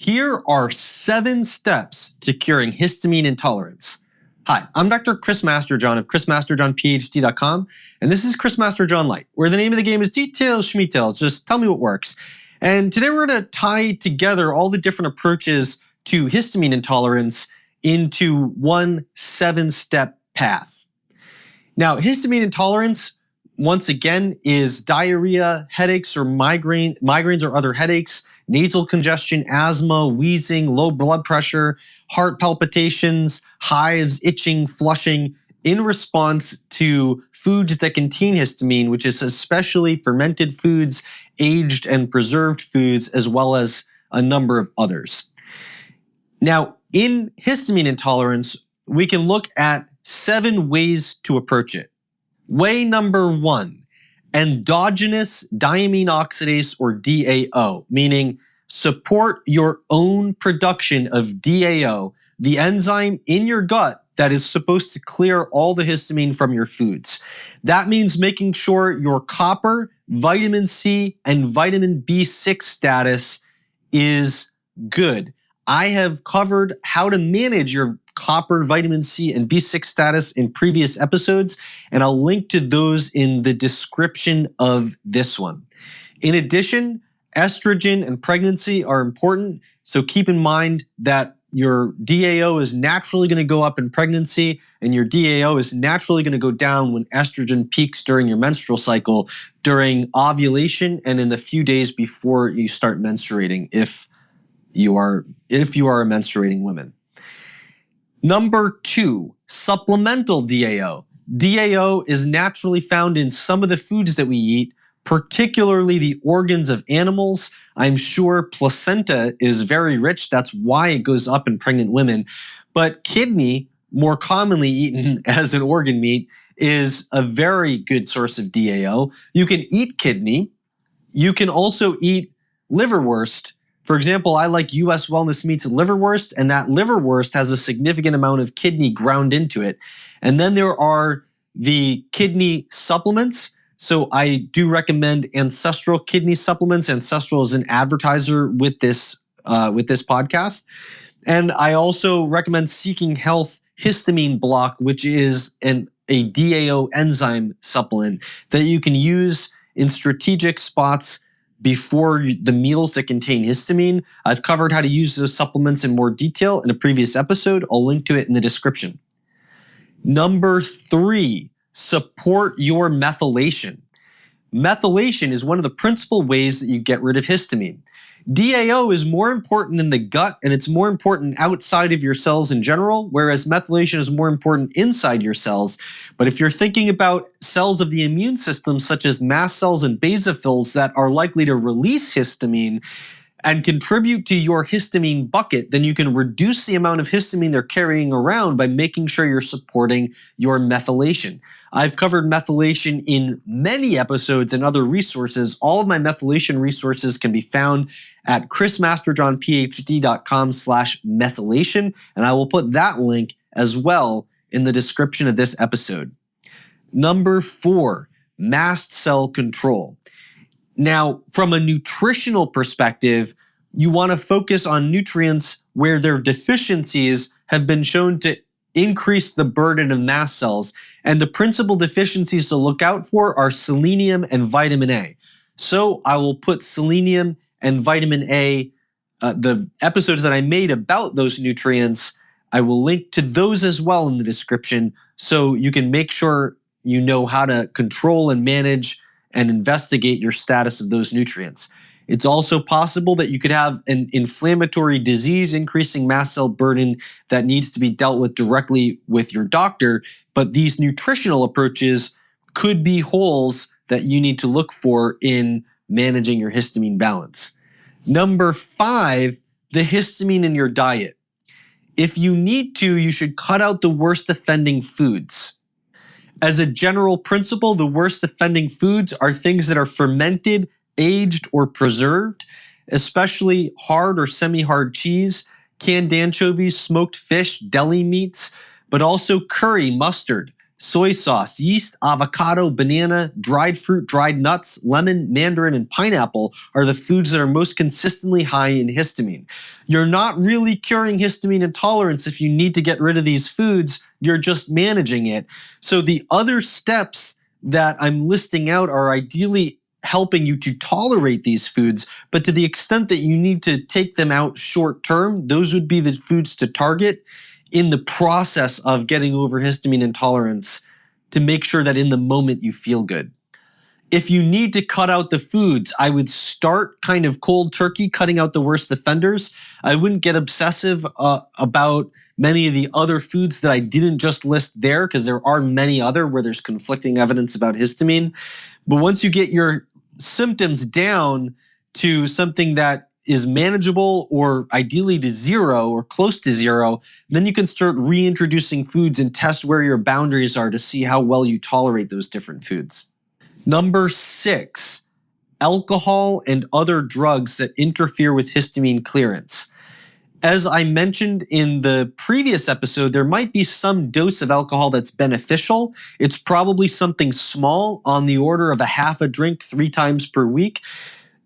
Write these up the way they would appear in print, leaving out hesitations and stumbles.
Here are 7 steps to curing histamine intolerance. Hi, I'm Dr. Chris Masterjohn of chrismasterjohnphd.com, and this is Chris Masterjohn Lite, where the name of the game is details, schmeetails, just tell me what works. And today we're going to tie together all the different approaches to histamine intolerance into one 7-step path. Now, histamine intolerance, once again, is diarrhea, headaches or migraines or other headaches, nasal congestion, asthma, wheezing, low blood pressure, heart palpitations, hives, itching, flushing in response to foods that contain histamine, which is especially fermented foods, aged and preserved foods, as well as a number of others. Now, in histamine intolerance, we can look at 7 ways to approach it. Way number 1. Endogenous diamine oxidase, or DAO, meaning support your own production of DAO, the enzyme in your gut that is supposed to clear all the histamine from your foods. That means making sure your copper, vitamin C, and vitamin B6 status is good. I have covered how to manage your copper, vitamin C, and B6 status in previous episodes, and I'll link to those in the description of this one. In addition, estrogen and pregnancy are important, so keep in mind that your DAO is naturally going to go up in pregnancy, and your DAO is naturally going to go down when estrogen peaks during your menstrual cycle, during ovulation, and in the few days before you start menstruating, if you are a menstruating woman. Number 2, supplemental DAO. DAO is naturally found in some of the foods that we eat, particularly the organs of animals. I'm sure placenta is very rich. That's why it goes up in pregnant women. But kidney, more commonly eaten as an organ meat, is a very good source of DAO. You can eat kidney. You can also eat liverwurst. For example, I like US Wellness Meats liverwurst, and that liverwurst has a significant amount of kidney ground into it. And then there are the kidney supplements. So I do recommend Ancestral kidney supplements. Ancestral is an advertiser with this podcast. And I also recommend Seeking Health Histamine Block, which is a DAO enzyme supplement that you can use in strategic spots before the meals that contain histamine. I've covered how to use those supplements in more detail in a previous episode. I'll link to it in the description. Number 3, support your methylation. Methylation is one of the principal ways that you get rid of histamine. DAO is more important in the gut, and it's more important outside of your cells in general, whereas methylation is more important inside your cells. But if you're thinking about cells of the immune system, such as mast cells and basophils that are likely to release histamine and contribute to your histamine bucket, then you can reduce the amount of histamine they're carrying around by making sure you're supporting your methylation. I've covered methylation in many episodes and other resources. All of my methylation resources can be found at chrismasterjohnphd.com/methylation, and I will put that link as well in the description of this episode. Number 4, mast cell control. Now, from a nutritional perspective, you want to focus on nutrients where their deficiencies have been shown to increase the burden of mast cells. And the principal deficiencies to look out for are selenium and vitamin A. So I will put selenium and vitamin A, the episodes that I made about those nutrients, I will link to those as well in the description, so you can make sure you know how to control and manage and investigate your status of those nutrients. It's also possible that you could have an inflammatory disease increasing mast cell burden that needs to be dealt with directly with your doctor, but these nutritional approaches could be holes that you need to look for in managing your histamine balance. Number 5, the histamine in your diet. If you need to, you should cut out the worst offending foods. As a general principle, the worst offending foods are things that are fermented, aged, or preserved, especially hard or semi-hard cheese, canned anchovies, smoked fish, deli meats, but also curry, mustard, soy sauce, yeast, avocado, banana, dried fruit, dried nuts, lemon, mandarin, and pineapple are the foods that are most consistently high in histamine. You're not really curing histamine intolerance if you need to get rid of these foods, you're just managing it. So the other steps that I'm listing out are ideally helping you to tolerate these foods, but to the extent that you need to take them out short term, those would be the foods to target in the process of getting over histamine intolerance to make sure that in the moment you feel good. If you need to cut out the foods, I would start kind of cold turkey, cutting out the worst offenders. I wouldn't get obsessive about many of the other foods that I didn't just list there, because there are many other where there's conflicting evidence about histamine. But once you get your symptoms down to something that is manageable or ideally to zero or close to zero, then you can start reintroducing foods and test where your boundaries are to see how well you tolerate those different foods. Number 6, alcohol and other drugs that interfere with histamine clearance. As I mentioned in the previous episode, there might be some dose of alcohol that's beneficial. It's probably something small on the order of a half a drink 3 times per week.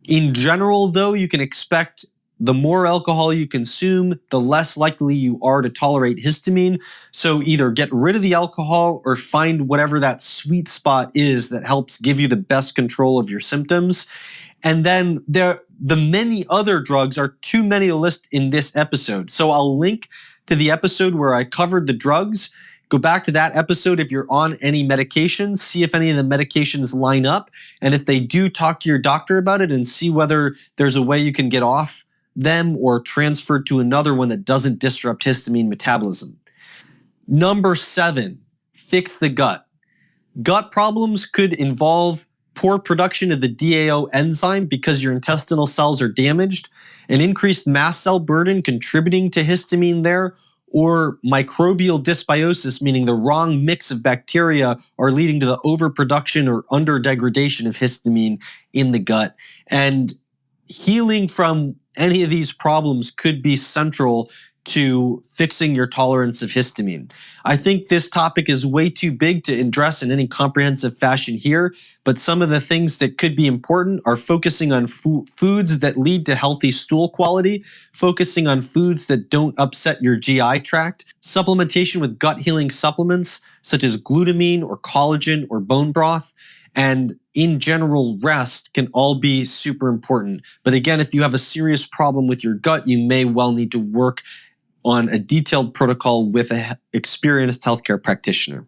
In general, though, you can expect the more alcohol you consume, the less likely you are to tolerate histamine. So either get rid of the alcohol or find whatever that sweet spot is that helps give you the best control of your symptoms. And then the many other drugs are too many to list in this episode. So I'll link to the episode where I covered the drugs. Go back to that episode if you're on any medications, see if any of the medications line up. And if they do, talk to your doctor about it and see whether there's a way you can get off them or transferred to another one that doesn't disrupt histamine metabolism. Number 7, fix the gut. Gut problems could involve poor production of the DAO enzyme because your intestinal cells are damaged, an increased mast cell burden contributing to histamine there, or microbial dysbiosis, meaning the wrong mix of bacteria are leading to the overproduction or underdegradation of histamine in the gut. And healing from any of these problems could be central to fixing your tolerance of histamine. I think this topic is way too big to address in any comprehensive fashion here, but some of the things that could be important are focusing on foods that lead to healthy stool quality, focusing on foods that don't upset your GI tract, supplementation with gut healing supplements such as glutamine or collagen or bone broth, and in general, rest can all be super important. But again, if you have a serious problem with your gut, you may well need to work on a detailed protocol with an experienced healthcare practitioner.